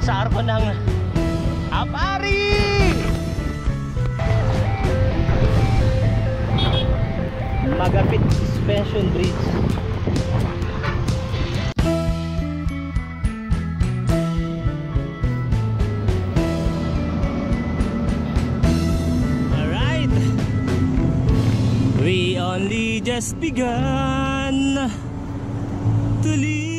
sa arko ng Apari! Magapit Suspension Bridge. Alright, we only just begun to leave.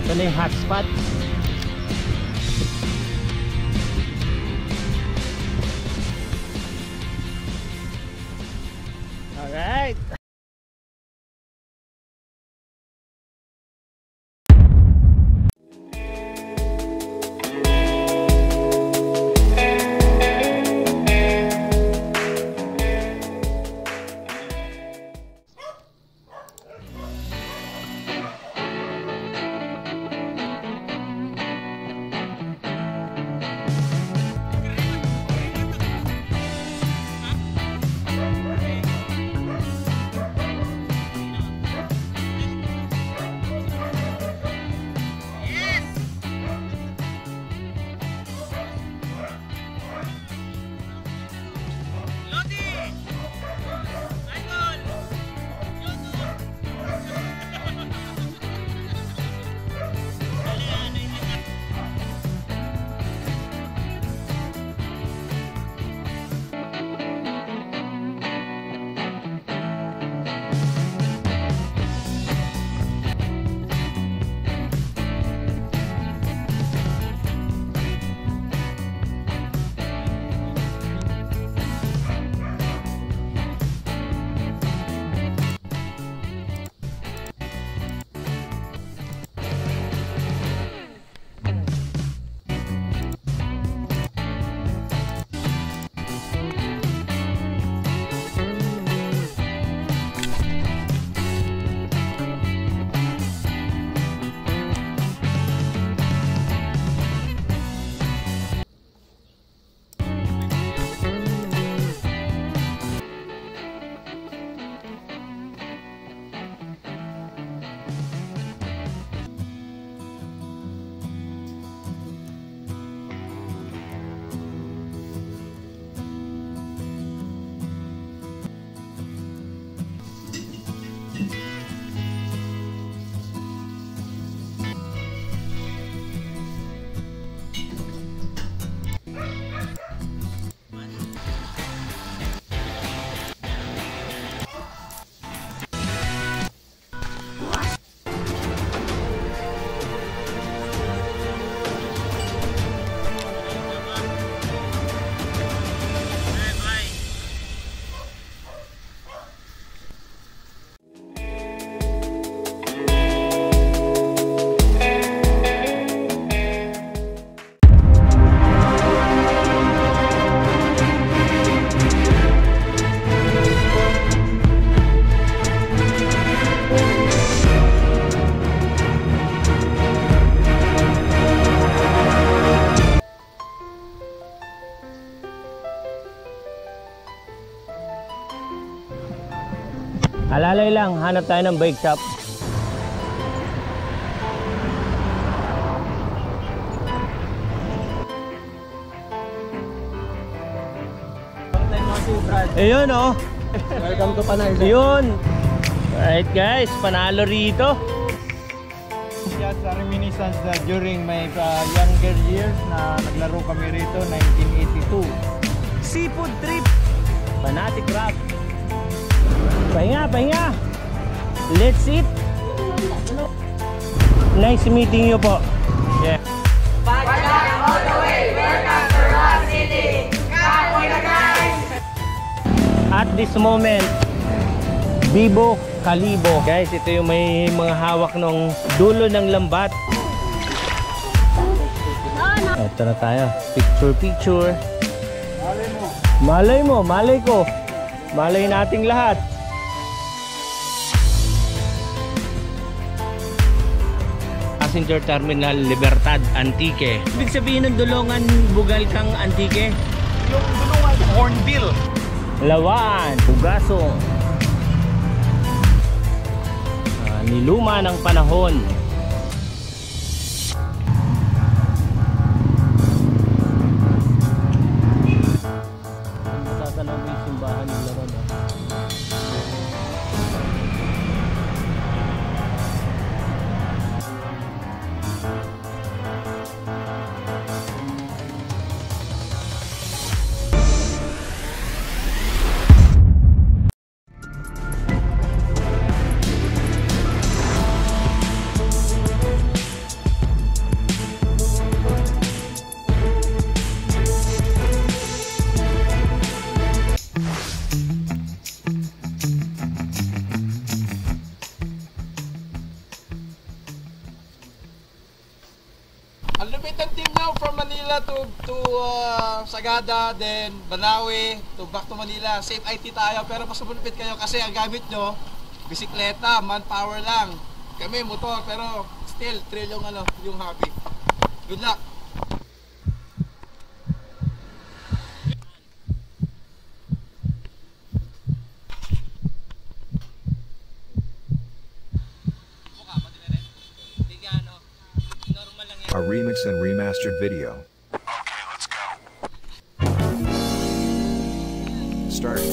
Ito na yung hotspot. Alright. Alalay lang, hanap tayo ng bike shop. Ayun oh. Welcome to Panay. Yun. Alright guys, panalo rito. Just a reminiscence that during my younger years na naglaro kami rito, 1982. Seafood trip. Fanatic Rock. Pahinga, pahinga. Let's eat. Nice meeting you po. Yeah. All the way, welcome to Rock City. Come on guys! At this moment, Bibo Kalibo. Guys, ito yung may mga hawak ng dulo ng lambat. Ito na tayo. Picture, picture. Malay mo, malay ko. Malay nating lahat. Passenger Terminal Libertad Antique. Ibig sabihin ng Dulongan Bugal kang Antique? Yung Dulungan Hornbill. Lawaan, Bugasong. Niluma ng panahon. Masasalaw mo yung simbahan nila ron. Unlimited team now from Manila to Sagada, then Banawe, to back to Manila. Safe IT tayo, pero mas malupit kayo kasi ang gamit nyo, bisikleta, manpower lang. Kami, motor, pero still, thrill yung, yung happy. Good luck! A remix and remastered video. Okay, let's go. Start.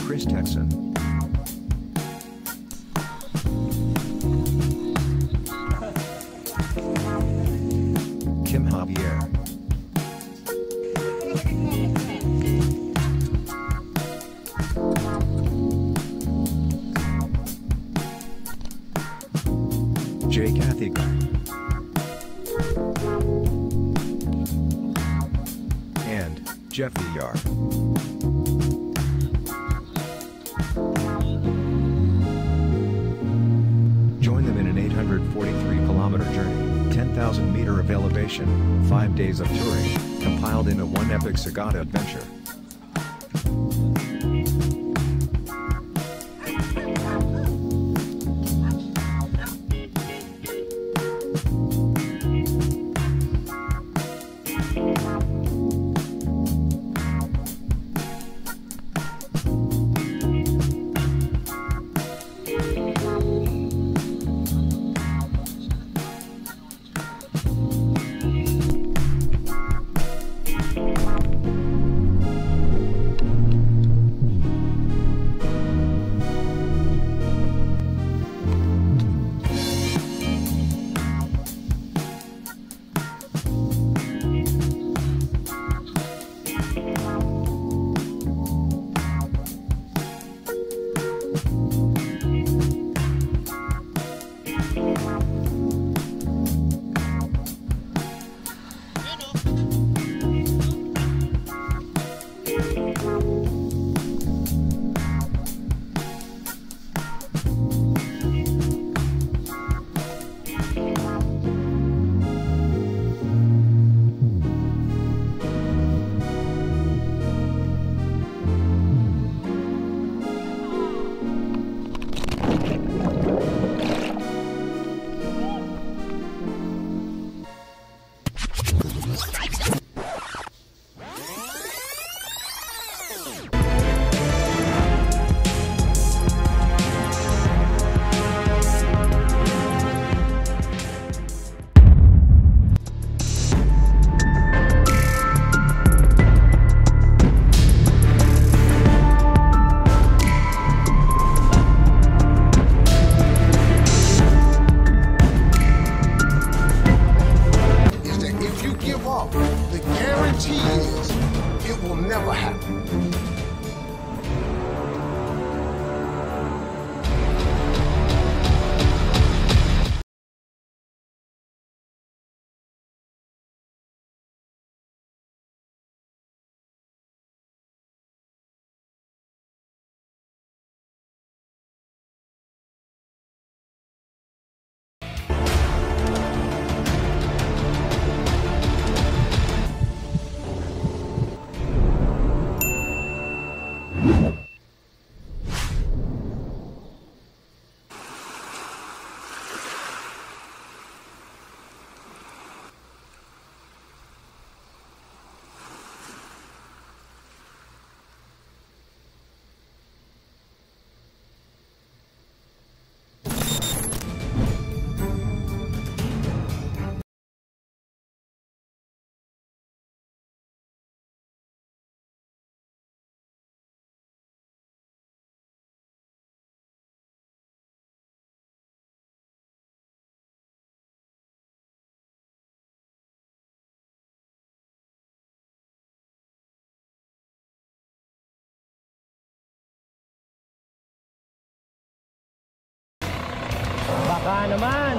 Chris Texan. Kim Javier. Jake Athiga. And Jeff Yar. Join them in an 843-kilometer journey, 10,000-meter of elevation, 5 days of touring, compiled into one epic Sagada adventure. Baka naman.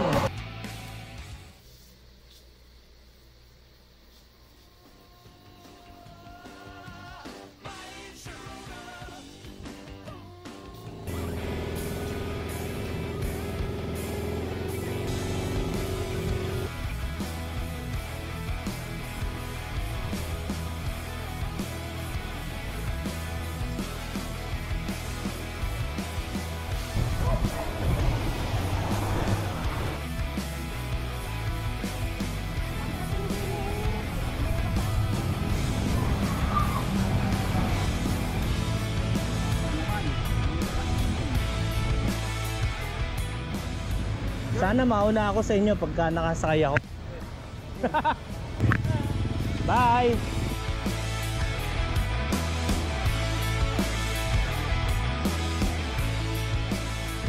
Sana mauna ako sa inyo pagka nakasakay ako. Bye!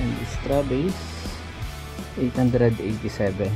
And Strawberries 887.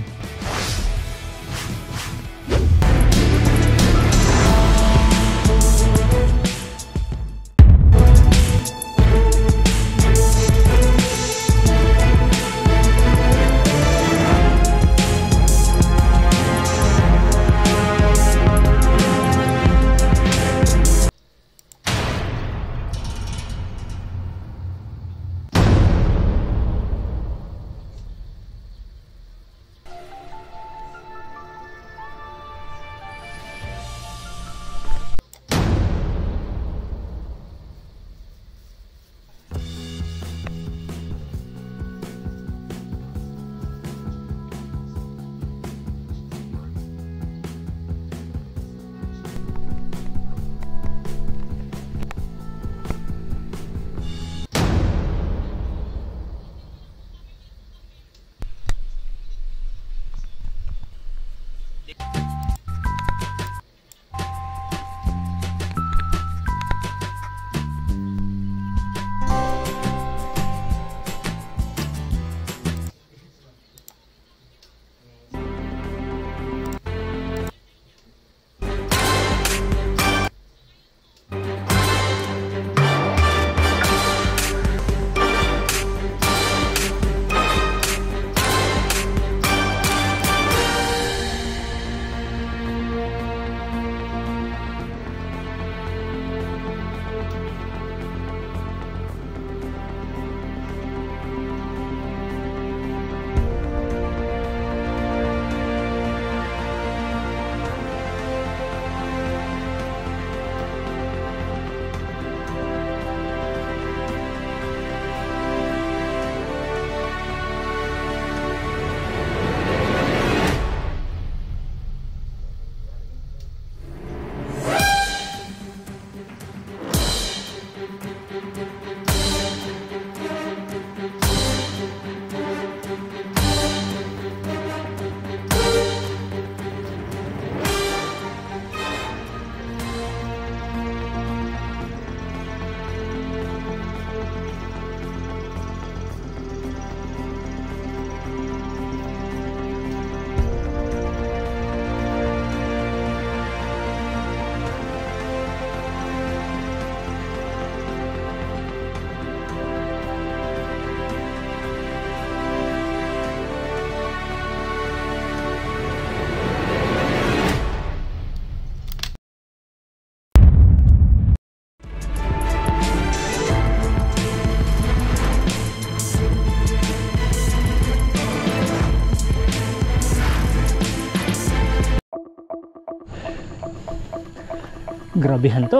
Grabehan to.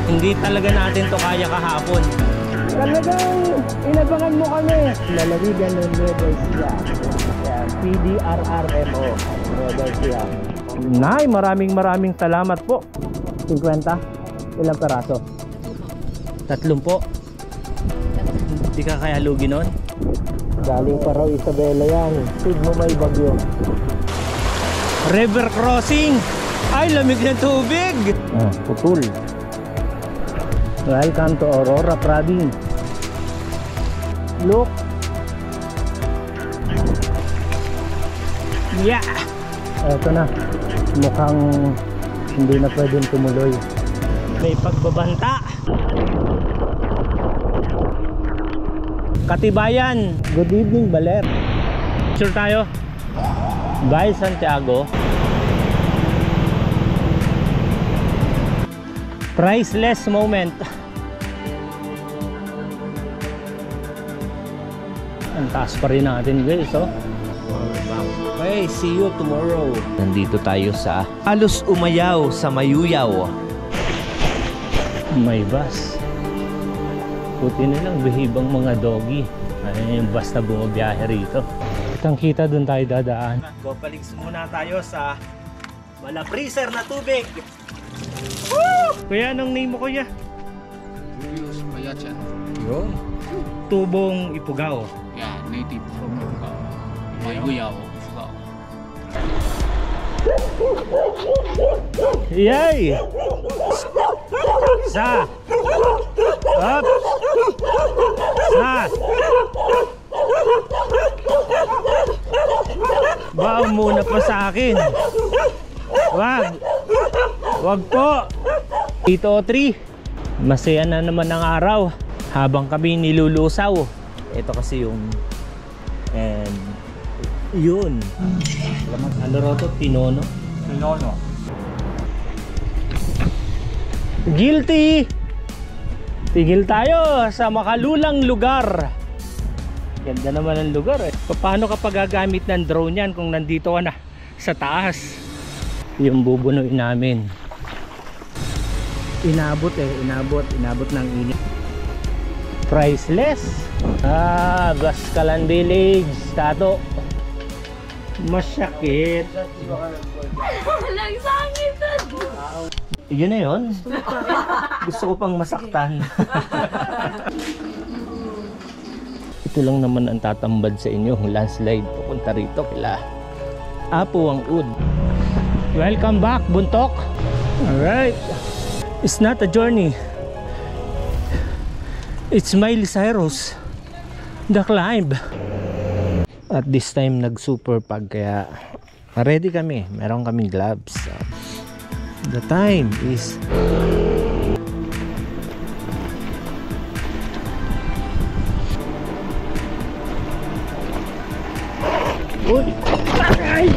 Hindi talaga natin to kaya kahapon. Talagang inabangan mo kami. Lalawigan ng Nueva Ecija. PDRRMO Nueva Ecija. Nay, maraming salamat po. 50? Ilang peraso? 3 po. Hindi ka kaya lugi nun? Galing pa raw Isabela yan. Tig mo may bagyo. River crossing. Ay, lamig ng tubig. Putol. Welcome to Aurora Province. Look. Yeah. Eto na. Mukhang hindi na pwedeng tumuloy. May pagbabanta. Katibayan. Good evening, Baler. Sure tayo. Bye, Santiago. Priceless moment. Ang taas pa rin natin, guys, oh. Okay, see you tomorrow. Nandito tayo sa halos umayaw sa Mayuyaw. May bus. Puti nilang behibang mga doggy. Ayun yung bus na bumabiyahe rito. Kitang kita dun tayo dadaan. Gopaligs muna tayo sa wala freezer na tubig. Woo! Kuya, anong name mo, kuya? Julius Mayachan. Yun. Tubong Ifugao. Yeah, native from Ifugao. Mayuyaw, Ifugao. Yay! Sa! Up! Sa! Baw muna pa sa akin. Wag! Wag po! Dito 3. Masaya na naman ang araw habang kami nilulusaw. Ito kasi yung and yun. Ano roto? Tinono? Pinono. Guilty! Tigil tayo sa makalulang lugar. Ganda naman ang lugar eh. Paano kapag gagamit ng drone yan kung nandito ka na sa taas? Yung bubunuin namin. Inabot ng init. Priceless. Gaskalan Village, Tato. Masyakit. Nagsangitan! Yun na yun. Gusto ko pang masaktan. Ito lang naman ang tatambad sa inyo. Landslide pupunta rito kila Apo ang Ud. Welcome back, Buntok. Alright. It's not a journey. It's Miley Cyrus. The climb. At this time nag-super pag kaya ready kami. Meron kaming gloves. The time is uy! Ay!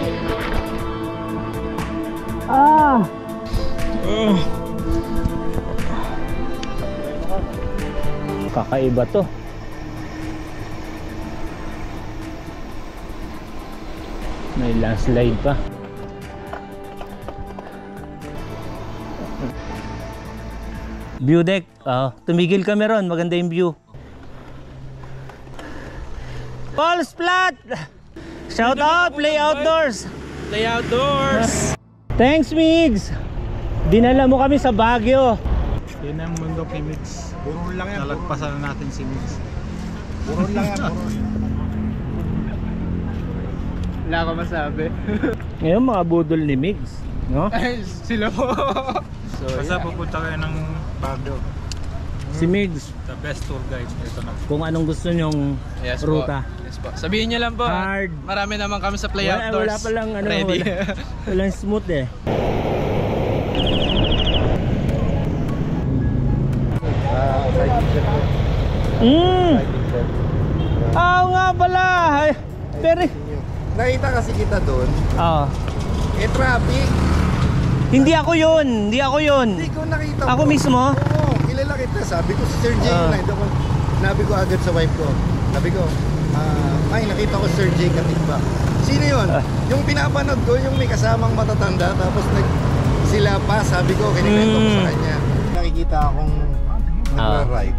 Kakaiba to. May landslide pa. View deck. Tumigil kami ron. Maganda yung view. Paul Splat! Shout out! Play outdoors! Play outdoors! Thanks, Migs! Dinala mo kami sa Baguio. Yan ang mundo kay Migs. Buron lang yan. Nalagpasan na natin si Migs. Buron lang yan. Wala ko masabi. Ngayon mga budol ni Migs, no? Sila po. So, basta pupunta kayo ng Baguio. Si Migs, The best tour guide. Ito na. kung anong gusto nyong Yes ruta. po. Yes po. Sabihin niyo lang po. Hard. Marami naman kami sa play Wala, outdoors. wala pa lang ano, Ready. walang smooth eh. Nga pala. Ay, pero Nakita kasi kita doon. Traffic. Hindi ako yun. Hindi ako yun. Hindi ko nakita Ako mo. mismo? Oo, kilala kita. Sabi ko si Sir Jay Nabi ko agad sa wife ko. Sabi ko, ay nakita ko Sir Jay Katikba. Sino yun? Yung pinapanood ko, yung may kasamang matatanda. Tapos sila pa, sabi ko, kinikwento ko sa kanya. Nakikita akong nagra-ride.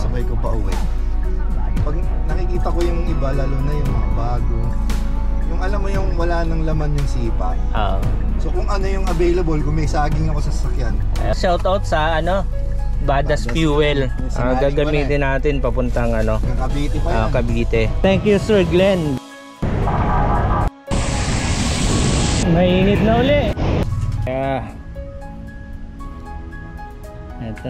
Sabay ko pa uwi. Pag nakikita ko yung iba, lalo na yung mga bago, yung alam mo yung wala nang laman yung sipa. So kung ano yung available, kung may saging ako sa sasakyan. Shoutout sa Badas Fuel. Gagamitin natin papuntang Yung Cavite pa yan. Cavite. Thank you Sir Glenn. Mainit na uli. Eto.